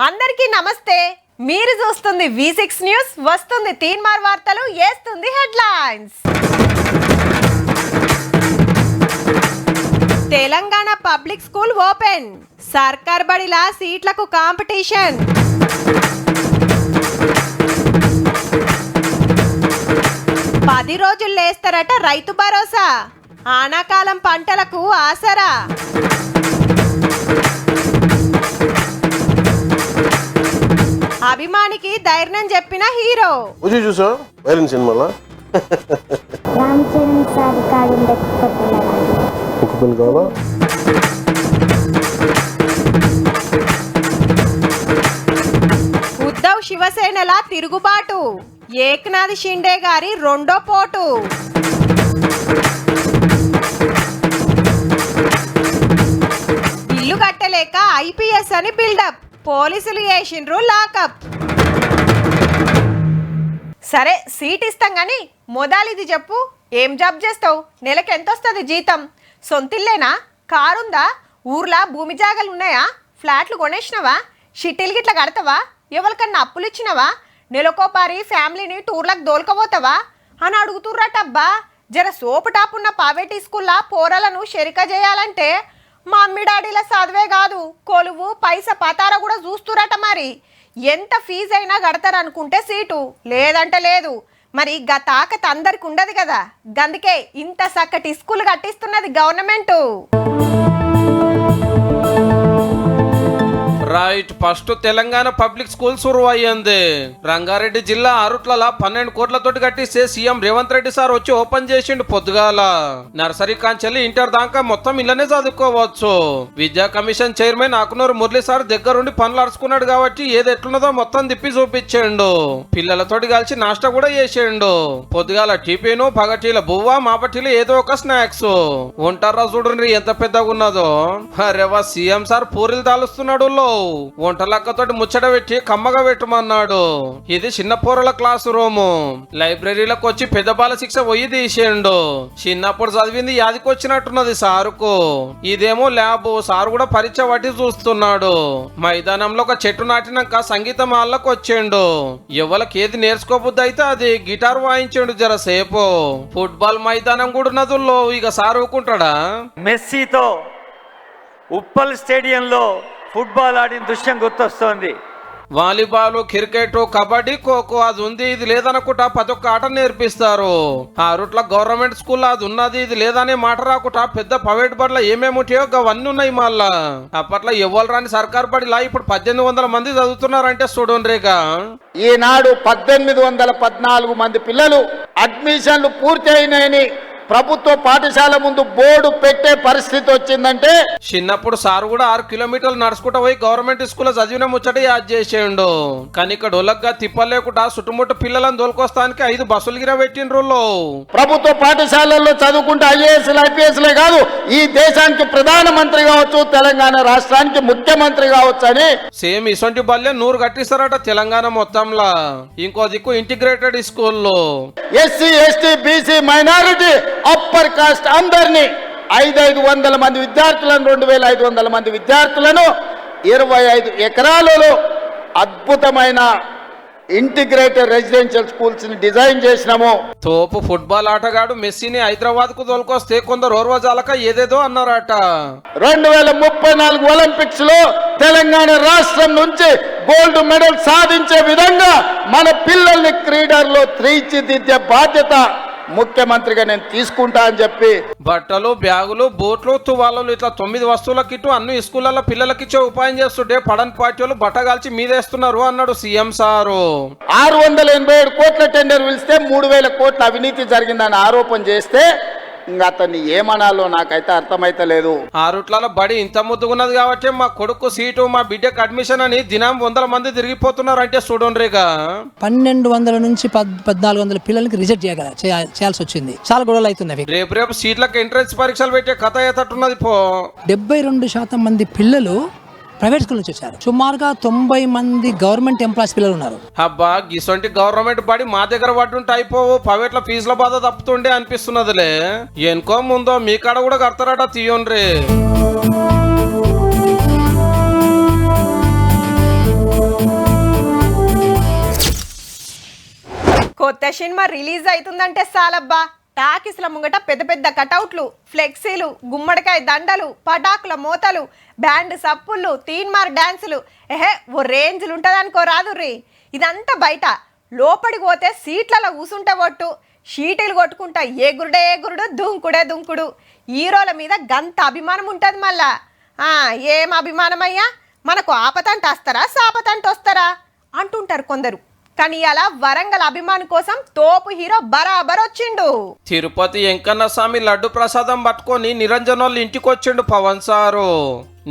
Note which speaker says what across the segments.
Speaker 1: అందరికీ నమస్తే. మీరు చూస్తుంది V6 న్యూస్. వస్తుంది తీన్మార్ వార్తలు, వేస్తుంది headlines. Telangana public school open. సర్కార్ బడిలా సీట్లకు కాంపిటీషన్. పది రోజులు లేస్తారట రైతు భరోసా. ఆనాకాలం పంటలకు ఆసరా. అభిమానికి ధైర్యం చెప్పిన హీరో.
Speaker 2: చూసా వైరన్ సినిమాలో
Speaker 1: ఉద్ధవ్ శివసేనల తిరుగుబాటు. ఏక్నాథ్ షిండే గారి రెండో పోటు. ఇల్లు కట్టలేక IPS అని బిల్డప్. పోలీసులు చేసిండ్రు లాకప్. సరే సీట్ ఇస్తాం గాని మొదలిది చెప్పు. ఏం జాబ్ చేస్తావు? నెలకు ఎంత వస్తుంది జీతం? సొంతిల్లేనా? కారుందా? ఊర్లా భూమి జాగాలు ఉన్నాయా? ఫ్లాట్లు కొనేసినవా? షిట్టిల్ గిట్ల కడతావా? ఎవరికన్నా అప్పులు ఇచ్చినవా? నెలకోపారి ఫ్యామిలీని టూర్లకు దోలుకపోతావా అని అడుగుతుర్రటబ్బా. జర సోపు టాప్ ఉన్న ప్రైవేట్ స్కూల్లా పోరలను షెరిక చేయాలంటే మా అమ్మి డాడీల చదివే కాదు, కొలువు పైసా పతారా కూడా చూస్తురట. మరి ఎంత ఫీజు అయినా కడతారనుకుంటే సీటు, లేదంటే లేదు. మరి గా తాకత్ అందరికి ఉండదు కదా, గందుకే ఇంత చక్కటి స్కూల్ కట్టిస్తున్నది government.
Speaker 3: Right, first Telangana public school సురువు అయ్యింది. రంగారెడ్డి జిల్లా ఆరుట్ల 12 కోట్లతోటి కట్టిస్తే సీఎం రేవంత్ రెడ్డి సార్ వచ్చి ఓపెన్ చేసిండు పొద్దుగాల. నర్సరీ కాంచెల్లి ఇంటర్ దాకా మొత్తం ఇళ్ళనే చదువుకోవచ్చు. విద్యా commission chairman Akunuru Murali sir దగ్గరుండి పనులు అరుచుకున్నాడు కాబట్టి ఏది ఎట్లున్నదో మొత్తం తిప్పి చూపించిండు. పిల్లలతోటి కలిసి నాష్టా కూడా చేసిండు. పొద్దుగాల టిఫిన్, పగటీల బువ్వ, మాపటీలు ఏదో ఒక స్నాక్స్. ఉంటారా చూడండి ఎంత పెద్దగా ఉన్నదో. అరేవా, సీఎం సార్ పూరీలు తాలుస్తున్నాడు. వంటలక్కతోటి ముచ్చట పెట్టి కమ్మగా పెట్టమన్నాడు. ఇది చిన్న పోరల క్లాస్ రూము. లైబ్రరీలకు వచ్చి పెద్ద బాల శిక్ష పొయ్యి తీసేయండు. చిన్నప్పుడు చదివింది యాదికొచ్చినట్టున్నది సారుకు. ఇదేమో ల్యాబ్. సారు కూడా పరీక్ష పట్టి చూస్తున్నాడు. మైదానంలో ఒక చెట్టు నాటినాక సంగీతం హాల్లోకి వచ్చిండు. ఎవరికి ఏది నేర్చుకోబుద్ది అయితే అది గిటార్ వాయించిండు జరసేపు. ఫుట్బాల్ మైదానం కూడా ఉన్నదుల్లో ఇక సారు ఊకుంటాడా?
Speaker 4: మెస్సీతో ఉప్పల్ స్టేడియంలో ఫుట్బాల్ ఆడిన దృశ్యం గుర్తొస్తోంది.
Speaker 3: వాలీబాల్, క్రికెట్, కబడ్డీ, ఖోఖో అది ఉంది ఇది లేదనుకుంటా 11 ఆట నేర్పిస్తారు. ఆ రూట్ల గవర్నమెంట్ స్కూల్ అది ఉన్నది ఇది లేదనే మాట రాకుండా పెద్ద ప్రైవేట్ బడిలో ఏమేమి ఉంటాయో అవన్నీ ఉన్నాయి. మళ్ళా అప్పట్లో ఎవ్వరు రాని సర్కార్ బడిలా ఇప్పుడు 1800 మంది చదువుతున్నారంటే చూడండిగా.
Speaker 5: ఈనాడు 1814 మంది పిల్లలు అడ్మిషన్లు పూర్తి అయినాయని ప్రభుత్వ పాఠశాల ముందు బోర్డు పెట్టే పరిస్థితి వచ్చిందంటే,
Speaker 3: చిన్నప్పుడు సార్ కూడా 6 కిలోమీటర్లు నడుచుకుంటూ పోయి గవర్నమెంట్ స్కూల్ చదివిన ముచ్చట యాద్ చేసేయండు. కానీ ఇక్కడ ఒలగ్గా తిప్పలేకుండా చుట్టుముట్టు పిల్లలను దోలుకొస్తానికి 5 బస్సులు గిర పెట్టిండ్రు.
Speaker 5: ప్రభుత్వ పాఠశాలల్లో చదువుకుంటే IAS IPSలే కాదు, ఈ దేశానికి ప్రధానమంత్రి కావచ్చు, తెలంగాణ రాష్ట్రానికి ముఖ్యమంత్రి కావచ్చు అని
Speaker 3: సేమ్ ఇసొంటి బల్లే 100 కట్టిస్తారట తెలంగాణ మొత్తంలో. ఇంకో దిక్కు ఇంటిగ్రేటెడ్ స్కూల్లో
Speaker 5: SC ST BC minority upper caste అందరినీ 500 మంది విద్యార్థులను 2500 మంది విద్యార్థులను 25 ఎకరాలలో అద్భుతమైన ఇంటిగ్రేటెడ్ రెసిడెన్షియల్ స్కూల్స్ ని డిజైన్ చేసినాము.
Speaker 3: తోపు ఫుట్బాల్ ఆటగాడు మెస్సీని హైదరాబాద్ కు తోలుకొస్తే కొందరు ఓర్వజాలక ఏదేదో అన్నారట.
Speaker 5: 2034 ఒలింపిక్స్ లో తెలంగాణ రాష్ట్రం నుంచి గోల్డ్ మెడల్ సాధించే విధంగా మన పిల్లల్ని క్రీడల్లో తీర్చిదిద్దే బాధ్యత ముఖ్యమంత్రిగా నేను తీసుకుంటా అని చెప్పి
Speaker 3: బట్టలు, బ్యాగులు, బూట్లు, తువాళ్ళు ఇట్లా 9 వస్తువుల కిట్టు అన్ని స్కూళ్ళలో పిల్లలకి ఇచ్చే ఉపాయం చేస్తుంటే పడని పార్టీ వాళ్ళు బట్టగాల్చి మీదేస్తున్నారు అన్నాడు సీఎం సారు.
Speaker 5: 687 కోట్ల టెండర్ పిలిస్తే 3000 కోట్ల అవినీతి జరిగిందని ఆరోపణ చేస్తే ఇంకా అతన్ని ఏమనాలో నాకైతే అర్థమైతలేదు.
Speaker 3: ఆ రూట్లలో బడి ఇంత ముద్దుగున్నది కాబట్టి మా కొడుకు సీటు, మా బిడ్డకు అడ్మిషన్ అని దినం 100 మంది తిరిగిపోతున్నారు అంటే చూడండిగా.
Speaker 6: 1200 నుంచి 1400 పిల్లలకి రిజెక్ట్ చేయాల్సి వచ్చింది. చాలా గొడవలు అవుతున్నాయి.
Speaker 3: రేపు సీట్లకు ఎంట్రన్స్ పరీక్షలు పెట్టే కథ ఏతట్టున్నది పో.
Speaker 6: 72% మంది పిల్లలు ప్రైవేట్ స్కూల్ నుంచి వచ్చారు. సుమారుగా 90 మంది గవర్నమెంట్ ఎంప్లాయీస్ పిల్లలు ఉన్నారు.
Speaker 3: అబ్బా, గిసొంటి గవర్నమెంట్ బడి మా దగ్గర పట్టుంటే అయిపోవు, ప్రైవేట్ లో ఫీజుల బాధ తప్పుతుండే అనిపిస్తున్నదిలే. ఎనుకో ముందో మీ కాడ కూడా కడతారట తీయండ్రి.
Speaker 1: కొత్త సినిమా రిలీజ్ అవుతుందంటే సాలబ్బా టాకీస్ల ముంగట పెద్ద పెద్ద కటౌట్లు, ఫ్లెక్సీలు, గుమ్మడికాయ దండలు, పటాకుల మోతలు, బ్యాండ్ సప్పుళ్ళు, తీన్మార్ డాన్సులు, ఓ రేంజ్లు ఉంటుందనుకో రాదుర్రి. ఇదంతా బయట. లోపలికి పోతే సీట్లలో కూసుంటే ఒట్టు, షీటీలు కొట్టుకుంటా ఎగురుడే ఎగురుడు, దుంకుడే దుంకుడు. హీరోల మీద గంత అభిమానం ఉంటుంది మళ్ళా. ఏం అభిమానమయ్యా, మనకు ఆపతంట వస్తారా సాపతంట వస్తారా అంటుంటారు కొందరు. కానీ అలా వరంగల్ అభిమాని కోసం తోపు హీరో బరాబర్ వచ్చిండు.
Speaker 3: తిరుపతి వెంకన్న స్వామి లడ్డు ప్రసాదం పట్టుకొని నిరంజనోళ్ళు ఇంటికి వచ్చిండు పవన్ సారు.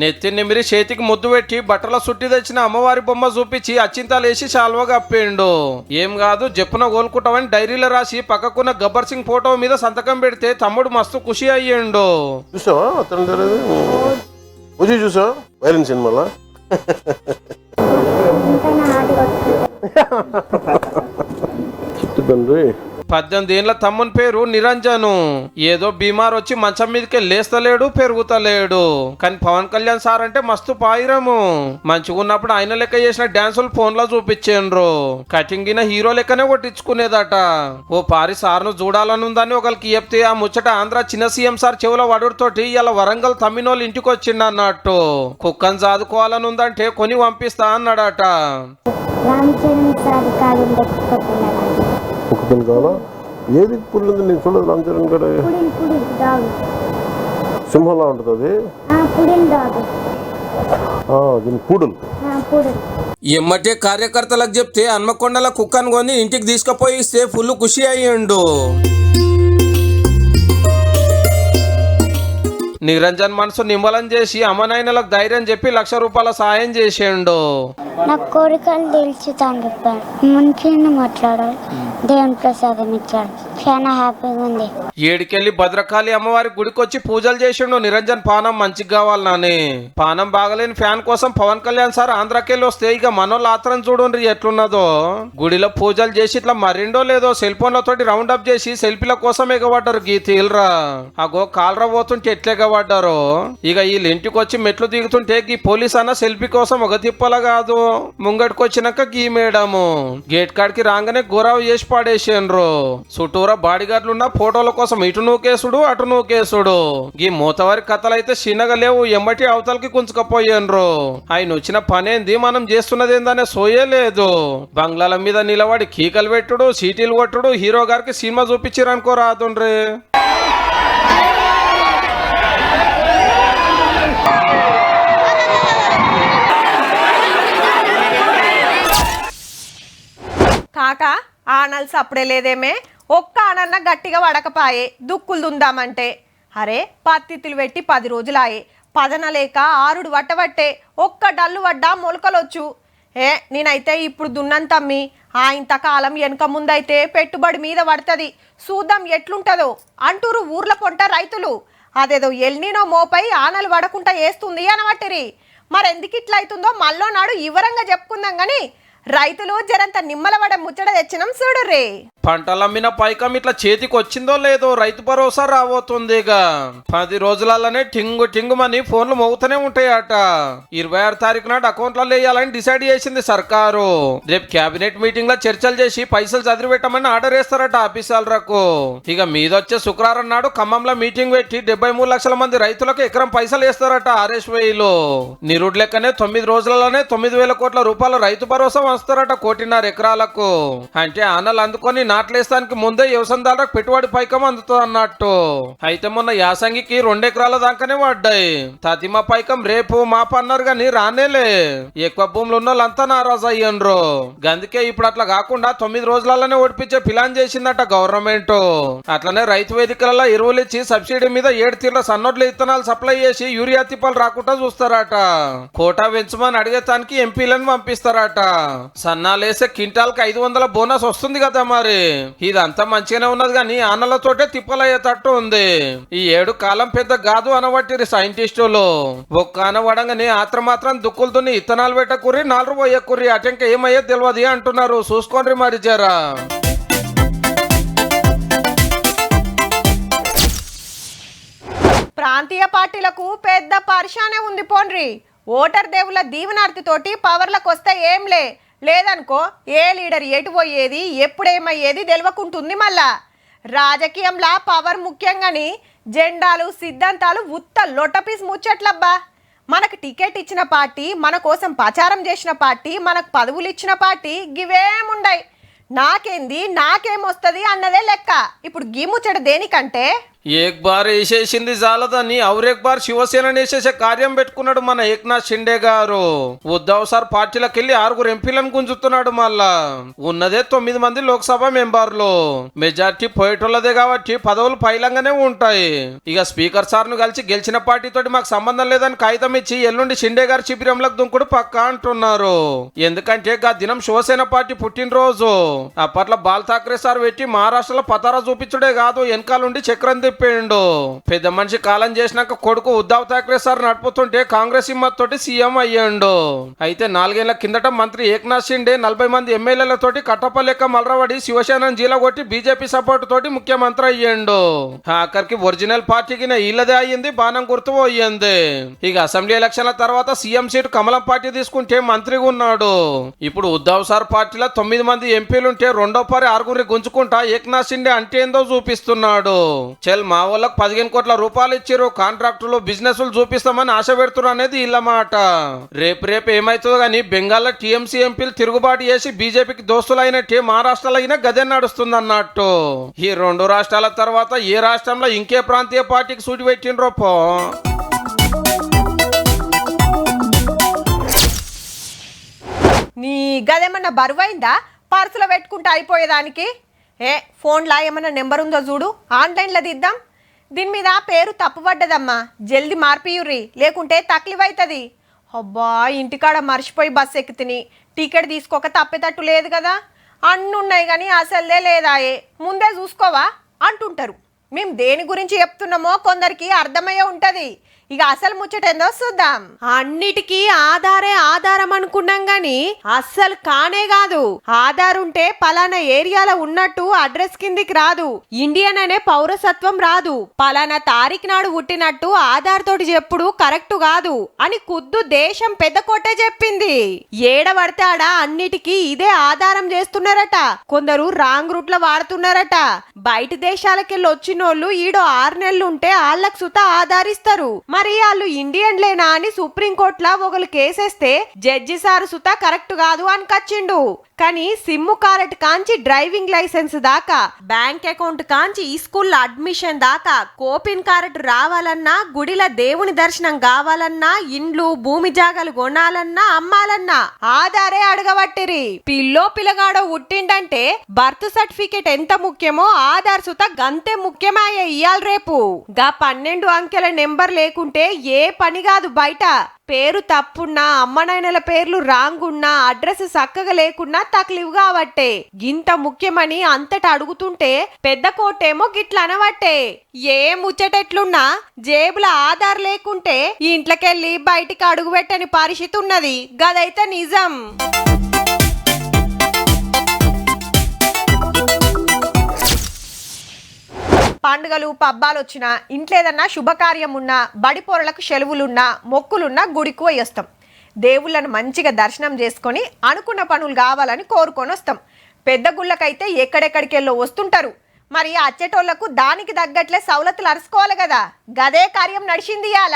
Speaker 3: నెత్తి నిమిరి చేతికి ముద్దు పెట్టి బట్టల సుట్టి తెచ్చిన అమ్మవారి బొమ్మ చూపించి అచ్చింతలేసి శాల్వా కప్పిండు. ఏం కాదు జప్పున కోలుకుంటామని డైరీలో రాసి పక్కకున్న గబ్బర్ సింగ్ ఫోటో మీద సంతకం పెడితే తమ్ముడు మస్తు ఖుషి అయ్యిండు.
Speaker 2: చూసావా అతను చూసావా వైరన్ సినిమాలో తండ్రి
Speaker 3: 18 ఏళ్ల తమ్ముని పేరు నిరంజను. ఏదో బీమార్ వచ్చి మంచం మీదకి లేస్తలేడు, పెరుగుతలేడు. కానీ పవన్ కళ్యాణ్ సార్ అంటే మస్తు పాయిరము. మంచిగా ఉన్నప్పుడు ఆయన లెక్క చేసిన డాన్సులు ఫోన్ లో చూపించేండ్రు. కటింగ్ అయిన హీరో లెక్కనే కొట్టించుకునేదట. ఓ పారి సార్ను చూడాలని ఉందని ఒకరికి చెప్తే ఆ ముచ్చట ఆంధ్ర చిన్న సీఎం సార్ చెవుల వడుడుతోటి ఇలా వరంగల్ తమ్మినోళ్ళు ఇంటికి వచ్చిండు అన్నట్టు. కుక్కను చాదుకోవాలని ఉందంటే కొని పంపిస్తా అన్నాడట.
Speaker 2: కుక్కని కావాలా? ఏది పుల్లి ఉంది నేను చూడదు. రామ్ చరణ్ గడ సింహంలా ఉంటుంది దీని పూడలు.
Speaker 3: ఎమ్మటే కార్యకర్తలకు చెప్తే హన్మకొండల కుక్కను కొని ఇంటికి తీసుకుపోయి ఇస్తే ఫుల్ ఖుషి అయ్యిండు. నిరంజన్ మనసు నిమ్మలం చేసి అమ్మనాయనలకు ధైర్యం చెప్పి ₹1,00,000 సాయం చేసిండు.
Speaker 7: నా కోరికలు తెలుసుతాను చెప్పాడు. మంచిగా మాట్లాడాలి, దేవుని ప్రసాదం ఇచ్చాడు. చాలా హ్యాపీగా ఉంది.
Speaker 3: ఏడికెళ్ళి భద్రకాళి అమ్మవారి గుడికి వచ్చి పూజలు చేసిండు నిరంజన్. పానం మంచిగా కావాలని. పానం బాగలేని ఫ్యాన్ కోసం పవన్ కళ్యాణ్ సార్ ఆంధ్రాకెళ్ళి వస్తే ఇక మనోళ్ళు ఆత్రం చూడండి ఎట్లున్నదో. గుడిలో పూజలు చేసి ఇట్లా మరిండో లేదో సెల్ ఫోన్లతోటి రౌండ్ అప్ చేసి సెల్ఫీల కోసం ఎగబడ్డారు. గీతీలరా అగో కాలరా పోతుంటే ఎట్లా ఎగబడ్డారో. ఇక వీళ్ళు ఇంటికి వచ్చి మెట్లు దిగుతుంటే గీ పోలీస్ అన్న సెల్ఫీ కోసం ఒక తిప్పల కాదు, ముంగటికి వచ్చినాక గీ మేడము గేట్ కాడికి రాగానే గోరావు చేసి పాడేసిండ్రు. చుట్టూరా బాడీగార్డులు ఉన్న ఫోటోల కోసం ఇటు నూకేసుడు అటు నూకేసుడు. ఈ మూతవారి కథలైతే చిన్నగా లేవు. ఎమ్మటి అవతలకి కుంచుకపోయిండ్రు. ఆయన వచ్చిన పనేంది, మనం చేస్తున్నది ఏందనే సోయే లేదు. బంగ్లాల మీద నిలబడి కీకలు పెట్టుడు, సీటీలు కొట్టుడు, హీరో గారికి సినిమా చూపించారనుకో రాదుండ్రి.
Speaker 1: కాక ఆనల్స్ అప్పుడే లేదేమే, ఒక్క ఆనన్న గట్టిగా వడకపాయే దుక్కులు దుందామంటే. అరే పత్తిత్తులు పెట్టి 10 రోజులాయే, పదనలేక ఆరుడు వట్టవట్టే, ఒక్క డల్లు వడ్డా మొలకలొచ్చు. నేనైతే ఇప్పుడు దున్నంతమ్మి, ఇంత కాలం వెనక ముందైతే పెట్టుబడి మీద పడుతుంది, చూద్దాం ఎట్లుంటుందో అంటూరు ఊర్ల పొంట రైతులు. అదేదో ఎల్నినో మోపై ఆనలు వడకుండా వేస్తుంది అనవట్టిరి. మరెందుకు ఇట్లా అవుతుందో మళ్ళో నాడు వివరంగా చెప్పుకుందాం గాని రైతులు జరంత నిమ్మలవడ ముచ్చట తెచ్చినాం చూడుర్రే.
Speaker 3: పంటలమ్మిన పైకం ఇట్లా చేతికి వచ్చిందో లేదో రైతు భరోసా రాబోతుంది. 10 రోజులలోనే టింగు టింగుమని ఫోన్లు మోగుతూనే ఉంటాయట. 26 తారీఖు నాడు అకౌంట్లలో వేయాలని డిసైడ్ చేసింది సర్కారు. రేపు కేబినెట్ మీటింగ్ లో చర్చలు చేసి పైసలు చదివి పెట్టమని ఆర్డర్ వేస్తారట ఆఫీసర్లకు. ఇక మీదొచ్చే శుక్రవారం నాడు ఖమ్మంలో మీటింగ్ పెట్టి 73 లక్షల మంది రైతులకు ఎకరం పైసలు వేస్తారట RSYలో. నిరుడు లెక్కనే 9 రోజులలోనే 9,000 కోట్ల రూపాయల రైతు భరోసా వస్తారట 1.5 ఎకరాలకు. అంటే ఆనలు అందుకొని నాట్లేస్తానికి ముందే వ్యవసాయదారులకు పెట్టుబడి పైకం అందుతుంది అన్నట్టు. అయితే మొన్న యాసంగికి 2 ఎకరాల దాకానే పడ్డాయి. తతిమ పైకం రేపు మాప అన్నారు గాని రానేలే. ఎక్కువ భూములు ఉన్న వాళ్ళంతా నారాజు అయ్యిండ్రు. అందుకే ఇప్పుడు అట్లా కాకుండా 9 రోజులలోనే ఓడిపించే ప్లాన్ చేసిందట గవర్నమెంట్. అట్లనే రైతు వేదికలలో ఎరువులు ఇచ్చి సబ్సిడీ మీద 7 తీర్ల సన్నోడ్ల విత్తనాలు సప్లై చేసి యూరియా తిప్పలు రాకుండా చూస్తారట. కోటా పెంచమని అడిగేతానికి ఎంపీలను పంపిస్తారట. సన్నాలేసే క్వింటాల్కి 500 బోనస్ వస్తుంది కదా. మరి ఇదంతా మంచిగానే ఉన్నది కానీ ఆనలతోటే తిప్పలయ్యేటట్టు ఉంది. ఈ 7 కాలం పెద్ద కాదు అనబట్టిరి సైంటిస్టులు. ఒక్క ఆన వడంగానే ఆత్రమాత్రం దుక్కులతోని ఇత్తనాలు పెట్టకుర్రి, 4 పోయకుర్రి, అటెంక ఏమయ్యే తెలియదు అంటున్నారు. చూసుకోండి మరి జరా.
Speaker 1: ప్రాంతీయ పార్టీలకు పెద్ద పరిశానే ఉంది పోన్రి. ఓటర్ దేవుల దీవెనార్తితోటి పవర్లకు వస్తే ఏంలే, లేదనుకో ఏ లీడర్ ఎటు పోయేది ఎప్పుడేమయ్యేది తెలియకుంటుంది మళ్ళా. రాజకీయంలా పవర్ ముఖ్యంగాని జెండాలు సిద్ధాంతాలు ఉత్త లొట్టపీస్ ముచ్చట్లబ్బా. మనకు టికెట్ ఇచ్చిన పార్టీ, మన కోసం ప్రచారం చేసిన పార్టీ, మనకు పదవులు ఇచ్చిన పార్టీ గివేముండయి. నాకేంది నాకేమొస్తుంది అన్నదే లెక్క. ఇప్పుడు గీ ముచ్చట దేనికంటే
Speaker 3: ఏక్ బార్ వేసేసింది జాలదని ఔరేక్ బార్ శివసేన వేసేసే కార్యం పెట్టుకున్నాడు మన ఏక్నాథ్ షిండే గారు. ఉద్ధవ్ సార్ పార్టీలకు వెళ్ళి 6 ఎంపీలను గుంజుతున్నాడు. మళ్ళా ఉన్నదే 9 మంది లోక్సభ మెంబర్లు. మెజార్టీ పోయేటోళ్ళదే కాబట్టి పదవులు పైలంగానే ఉంటాయి. ఇక స్పీకర్ సార్ ను కలిసి గెలిచిన పార్టీతోటి మాకు సంబంధం లేదని కాగితం ఇచ్చి ఎల్లుండి షిండే గారు శిబిరంలకు దుంకుడు పక్కా అంటున్నారు. ఎందుకంటే గా దినం శివసేన పార్టీ పుట్టినరోజు. అప్పట్లో బాల్ ఠాక్రే సార్ పెట్టి మహారాష్ట్రలో పతారా చూపించుడే కాదు, వెనకాలండి చక్రం తిప్పిండు. పెద్ద మనిషి కాలం చేసినాక కొడుకు ఉద్ధవ్ ఠాక్రే సార్ నడుపుతుంటే కాంగ్రెస్ హిమ్మత్ తోటి సీఎం అయ్యిండు. అయితే 4 ఏళ్ల కిందట మంత్రి ఏక్నాథ్ షిండే 40 మంది ఎమ్మెల్యేలతోటి కట్టప్ప లెక్క మలరబడి శివసేన జీలగొట్టి బీజేపీ సపోర్ట్ తోటి ముఖ్యమంత్రి అయ్యిండు. ఆఖరికి ఒరిజినల్ పార్టీకి ఇల్లదే అయ్యింది, బాణం గుర్తు పోయింది. ఇక అసెంబ్లీ ఎలక్షన్ల తర్వాత సీఎం సీటు కమలం పార్టీ తీసుకుంటే మంత్రిగా ఉన్నాడు. ఇప్పుడు ఉద్ధవ్ సార్ పార్టీలో 9 మంది ఎంపీలుంటే రెండో పారి 6 గుంజుకుంటా ఏక్నాథ్ షిండే అంటే ఏందో చూపిస్తున్నాడు. మా వాళ్ళకు 15 కోట్ల రూపాయలు ఇచ్చారు, కాంట్రాక్టులు బిజినెస్ చూపిస్తామని ఆశ పెడుతున్నారు అనేది ఇళ్ళ మాట. రేపు ఏమైతుందో గానీ బెంగాల్లో టీఎంసీ ఎంపీలు తిరుగుబాటు చేసి బీజేపీకి దోస్తులైనట్టే మహారాష్ట్రలో అయినా గదే నడుస్తుంది అన్నట్టు. ఈ 2 రాష్ట్రాల తర్వాత ఏ రాష్ట్రంలో ఇంకే ప్రాంతీయ పార్టీకి సూటి పెట్టిండ్రో పో.
Speaker 1: నీ గదేమన్నా బరువైందా పర్సులో పెట్టుకుంటే అయిపోయేదానికి? ఫోన్లో ఏమన్నా నెంబర్ ఉందో చూడు, ఆన్లైన్లో దిద్దాం. దీని మీద పేరు తప్పుపడ్డదమ్మా, జల్దీ మార్పియుర్రి లేకుంటే తక్లీఫ్ అవుతుంది. అబ్బా ఇంటికాడ మర్చిపోయి బస్సు ఎక్కుతిని, టికెట్ తీసుకోక తప్పేటట్టు లేదు కదా. అన్నున్నాయి కానీ అసలుదే లేదాయే, ముందే చూసుకోవా అంటుంటారు. మేము దేని గురించి చెప్తున్నామో కొందరికి అర్థమయ్యే ఉంటుంది. ఇక అసలు ముచ్చటేందో చూద్దాం. అన్నిటికీ ఆధారం అనుకున్నాం గాని అస్సలు కానే కాదు. ఆధార్ ఉంటే పలానా ఏరియాలో ఉన్నట్టు అడ్రస్ కిందికి రాదు, ఇండియన్ అనే పౌరసత్వం రాదు, పలానా తారీఖు నాడు పుట్టినట్టు ఆధార్ తోటి చెప్పుడు కరెక్ట్ కాదు అని కుద్దు దేశం పెద్ద కొట్టే చెప్పింది. ఏడబడితే ఆడ అన్నిటికీ ఇదే ఆధారం చేస్తున్నారట. కొందరు రాంగ్ రూట్ లో వాడుతున్నారట. బయట దేశాలకెళ్ళి వచ్చినోళ్ళు ఈడో 6 నెలలు ఉంటే వాళ్ళకు సుత ఆధారిస్తారు. మరి వాళ్ళు ఇండియన్ లేనా అని సుప్రీంకోర్టులో ఒకరు కేసేస్తే జడ్జి సారు సుతా కరెక్ట్ కాదు అని కచ్చిండు. కానీ సిమ్ కార్డ్ కాంచి డ్రైవింగ్ లైసెన్స్ దాకా, బ్యాంక్ అకౌంట్ కాంచి స్కూల్ అడ్మిషన్ దాకా, కోపిన్ కార్డ్ రావాలన్నా, గుడిల దేవుని దర్శనం కావాలన్నా, ఇండ్లు భూమి జాగాలు కొనాలన్నా అమ్మాలన్నా ఆధారే అడగబట్టిరి. పిల్లగాడో ఉట్టిండంటే బర్త్ సర్టిఫికేట్ ఎంత ముఖ్యమో ఆధార్ సుత గంతే ముఖ్యమాయే ఇయాల రేపు. గా 12 అంకెల నెంబర్ లేకుంటే ఏ పని కాదు బయట. పేరు తప్పున్నా, అమ్మనాయనల పేర్లు రాంగ్ ఉన్నా, అడ్రస్ చక్కగా లేకున్నా తక్లీఫ్ కావట్టే. గింత ముఖ్యమని అంతటా అడుగుతుంటే పెద్ద కోటేమో గిట్ల అనవట్టే. ఏ ముచ్చటెట్లున్నా జేబుల ఆధార్ లేకుంటే ఇంట్లోకెళ్ళి బయటికి అడుగు పెట్టని పరిస్థితి ఉన్నది. గదైతే నిజం. పండుగలు పబ్బాలు వచ్చినా, ఇంట్లో ఏదన్నా శుభకార్యం ఉన్నా, బడిపోరలకు సెలవులున్నా, మొక్కులున్నా గుడికి పోయి వస్తాం. దేవుళ్ళను మంచిగా దర్శనం చేసుకొని అనుకున్న పనులు కావాలని కోరుకొని వస్తాం. పెద్ద గుళ్ళకైతే ఎక్కడెక్కడికి వెళ్ళో వస్తుంటారు. మరి అచ్చేటోళ్లకు దానికి తగ్గట్లే సౌలతులు అరుసుకోవాలి కదా. గదే కార్యం నడిచింది ఇయాల.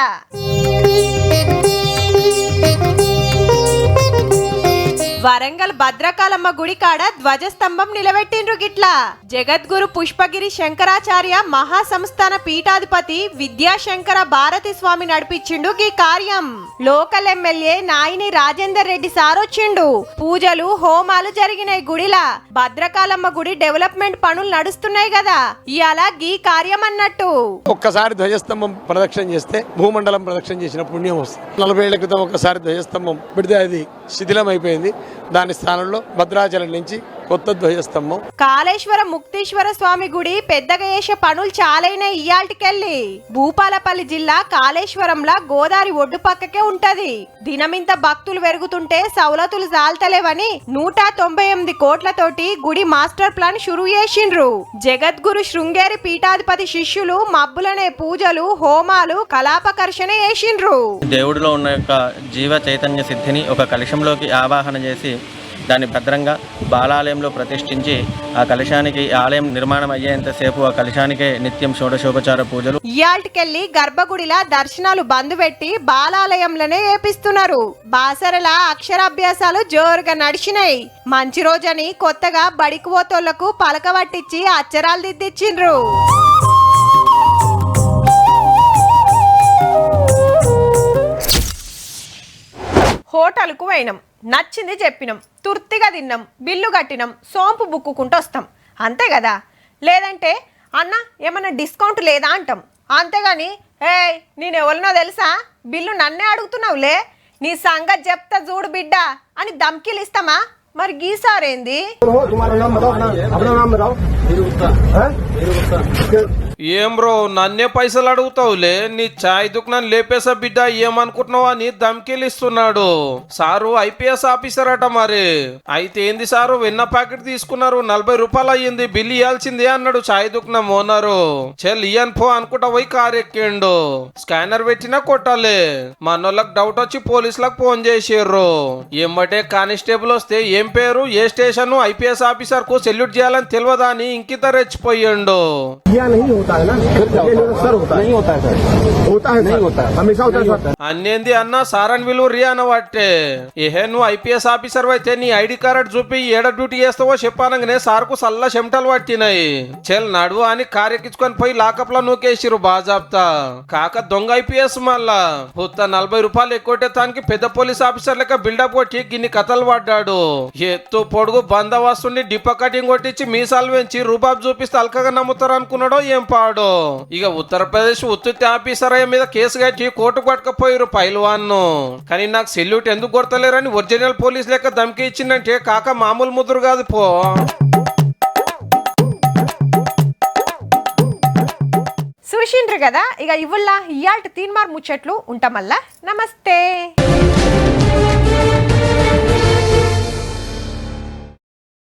Speaker 1: వరంగల్ భద్రకాళమ్మ గుడి కాడ ధ్వజస్తంభం నిలబెట్టిండ్రు. గిట్లా జగద్గురు పుష్పగిరి శంకరాచార్య మహాసంస్థాన పీఠాధిపతి విద్యాశంకర భారతి స్వామి నడిపించిండు ఈ కార్యం. Local MLA Nayini Rajender Reddy sir వచ్చిండు. పూజలు హోమాలు జరిగినాయి గుడిలా. భద్రకాళమ్మ గుడి డెవలప్మెంట్ పనులు నడుస్తున్నాయి కదా, ఇయాల ఈ కార్యం అన్నట్టు.
Speaker 2: ఒక్కసారి ధ్వజస్తంభం ప్రదక్షిణ చేస్తే భూమండలం ప్రదక్షిణ చేసిన పుణ్యం వస్తుంది. 40 ఏళ్ల క్రితం ఒకసారి ధ్వజస్తంభం పెడితే అది శిథిలం అయిపోయింది. దాని స్థానంలో భద్రాచలం నుంచి కొత్త ధ్వజస్తంభం.
Speaker 1: కాళేశ్వర ముక్తేశ్వర స్వామి గుడి పెద్దగా చేసే పనులు చాలైన ఇయాల్టికెళ్ళి. భూపాలపల్లి జిల్లా కాళేశ్వరంలా గోదావరి ఒడ్డు పక్కకే ఉంటది. దినమింత భక్తులు పెరుగుతుంటే సౌలతులు జాల్తలేవని 198 కోట్లతోటి గుడి మాస్టర్ ప్లాన్ షురూ చేసిండ్రు. జగద్గురు శృంగేరి పీఠాధిపతి శిష్యులు మబ్బులనే పూజలు హోమాలు కలాపకర్షణ చేసిండ్రు.
Speaker 8: దేవుడిలో ఉన్న యొక్క జీవ చైతన్య సిద్ధిని ఒక కలశంలోకి ఆవాహన చేసి దాన్ని భద్రంగా బాలాలయంలో ప్రతిష్ఠించి ఆ కలశానికి ఆలయం నిర్మాణం అయ్యేంతసేపు ఆ కలశానికే నిత్యం షోడశోపచార పూజలు.
Speaker 1: ఇయాల్టికెళ్ళి గర్భగుడిలా దర్శనాలు బంద్ పెట్టి బాలాలయంలోనే ఏపిస్తున్నారు. బాసరల అక్షరాభ్యాసాలు జోరుగా నడిచినాయి. మంచి రోజని కొత్తగా బడికి పోతోళ్లకు పలక పట్టించి అక్షరాలు దిద్దిచ్చిండ్రు. హోటల్కు పోయినాం, నచ్చింది చెప్పినాం, తుర్తిగా తిన్నాం, బిల్లు కట్టినాం, సోంపు బుక్కుకుంటూ వస్తాం, అంతే కదా. లేదంటే అన్న ఏమన్నా డిస్కౌంట్ లేదా అంటాం. అంతేగాని ఏయ్ నేను ఎవరినో తెలుసా, బిల్లు నన్నే అడుగుతున్నావులే, నీ సంగతి చెప్తా చూడు బిడ్డ అని ధమ్కీలు ఇస్తామా? మరి గీసారేంది?
Speaker 3: ఏం బ్రో నన్నే పైసలు అడుగుతావులే, నీ ఛాయ్ దుకాణం లేపేసా బిడ్డ ఏమనుకుంటున్నావా అని ధమ్కీలు ఇస్తున్నాడు. సారు ఐపీఎస్ ఆఫీసర్ అట. మరి అయితే ఏంది సారు, వెన్న ప్యాకెట్ తీసుకున్నారు, 40 రూపాయలు అయ్యింది, బిల్లు ఇవ్వాల్సిందే అన్నాడు ఛాయ్ దుకాణం ఓనరు. చెల్ ఇయ్యను పో అనుకుంటా పోయి కారు ఎక్కిండు. స్కానర్ పెట్టినా కొట్టాలి. మనోళ్ళకి డౌట్ వచ్చి పోలీసులకు ఫోన్ చేసిర్రు. ఏమంటే కానిస్టేబుల్ వస్తే ఏం పేరు, ఏ స్టేషన్, ఐపీఎస్ ఆఫీసర్ కు సెల్యూట్ చేయాలని తెలియదా అని ఇంకిత రెచ్చిపోయిండు. అన్నేంది అన్న సారన్ విలు రియాన వాటే ఏహే నువ్వు ఐపీఎస్ ఆఫీసర్ అయితే నీ ఐడి కార్డ్ చూపి ఏడ డ్యూటీ చేస్తావో చెప్పానంగానే సార్కు సల్లా చెమటలు పట్టినాయి. చెల్ నడువు అని కారు ఎక్కించుకొని పోయి లాకప్ లో నూకేసిరు బాజాబ్తా. కాక దొంగ ఐపీఎస్ మళ్ళా పుత్త 40 రూపాయలు ఎక్కువ తానికి పెద్ద పోలీస్ ఆఫీసర్ లెక్క బిల్డప్ కొట్టి గిన్ని కథలు పడ్డాడు. ఎత్తు పొడుగు బందోబస్తుని డిప్ప కటింగ్ కొట్టించి మీసాలు పెంచి రూబాబ్ చూపిస్తే అల్కగా నమ్ముతారు అనుకున్నాడో ఏం పాడో. ఇక ఉత్తరప్రదేశ్ ఉత్తుత్తి ఆఫీసర్ మీద కేసు కట్టి కోర్టు పట్టుకపోయారు పైల్వాన్ను. కానీ నాకు సెల్యూట్ ఎందుకు కొడతలేరని ఒరిజినల్ పోలీస్ లెక్క ధమ్కి ఇచ్చిందంటే కాక మామూలు ముద్దురు కాదు పో.
Speaker 1: చూసిండ్రు కదా, ఇక ఇవ్వల్లా ఇయాల్టి తీన్మార్ ముచ్చట్లు ఉంటామల్లా. నమస్తే.